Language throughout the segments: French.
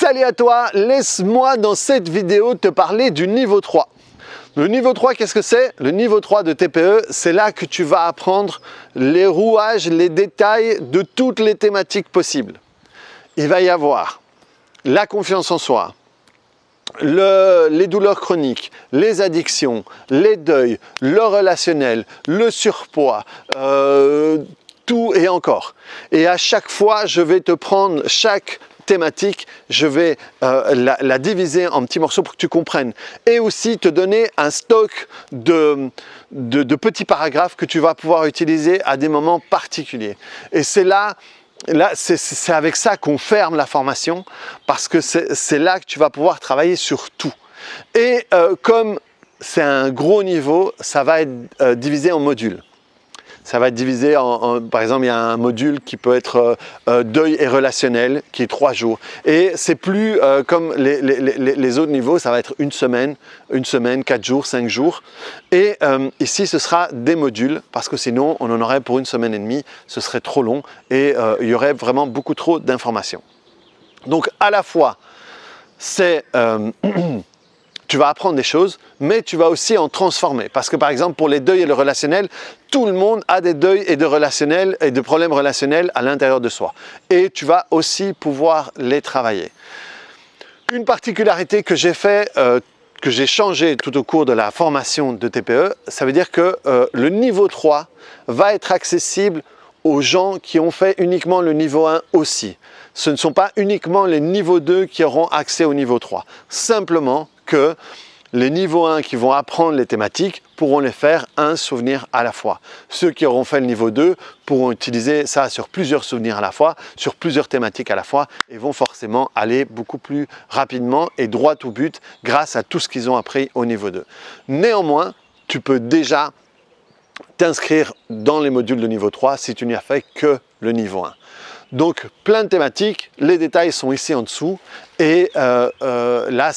Salut à toi, laisse-moi dans cette vidéo te parler du niveau 3. Le niveau 3, qu'est-ce que c'est? Le niveau 3 de TPE, c'est là que tu vas apprendre les rouages, les détails de toutes les thématiques possibles. Il va y avoir la confiance en soi, les douleurs chroniques, les addictions, les deuils, le relationnel, le surpoids, tout et encore. Et à chaque fois, je vais te prendre chaque thématique, je vais la diviser en petits morceaux pour que tu comprennes. Et aussi te donner un stock de petits paragraphes que tu vas pouvoir utiliser à des moments particuliers. Et c'est c'est avec ça qu'on ferme la formation, parce que c'est là que tu vas pouvoir travailler sur tout. Et comme c'est un gros niveau, ça va être divisé en modules. Ça va être divisé par exemple, il y a un module qui peut être deuil et relationnel, qui est 3 jours. Et c'est plus comme les autres niveaux, ça va être une semaine, 4 jours, 5 jours. Et ici, ce sera des modules, parce que sinon, on en aurait pour 1 semaine et demie, ce serait trop long et il y aurait vraiment beaucoup trop d'informations. Donc, à la fois, c'est... tu vas apprendre des choses, mais tu vas aussi en transformer. Parce que par exemple, pour les deuils et le relationnel, tout le monde a des deuils et de problèmes relationnels à l'intérieur de soi. Et tu vas aussi pouvoir les travailler. Une particularité que j'ai fait, que j'ai changé tout au cours de la formation de TPE, ça veut dire que le niveau 3 va être accessible aux gens qui ont fait uniquement le niveau 1 aussi. Ce ne sont pas uniquement les niveaux 2 qui auront accès au niveau 3. Simplement que les niveaux 1 qui vont apprendre les thématiques pourront les faire un souvenir à la fois. Ceux qui auront fait le niveau 2 pourront utiliser ça sur plusieurs souvenirs à la fois, sur plusieurs thématiques à la fois, et vont forcément aller beaucoup plus rapidement et droit au but grâce à tout ce qu'ils ont appris au niveau 2. Néanmoins, tu peux déjà t'inscrire dans les modules de niveau 3 si tu n'y as fait que le niveau 1. Donc, plein de thématiques, les détails sont ici en dessous, et là,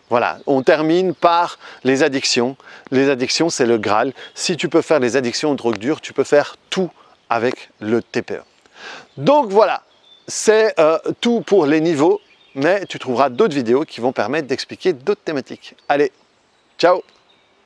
voilà, on termine par les addictions. Les addictions, c'est le Graal. Si tu peux faire les addictions aux drogues dures, tu peux faire tout avec le TPE. Donc voilà, c'est tout pour les niveaux, mais tu trouveras d'autres vidéos qui vont permettre d'expliquer d'autres thématiques. Allez, ciao!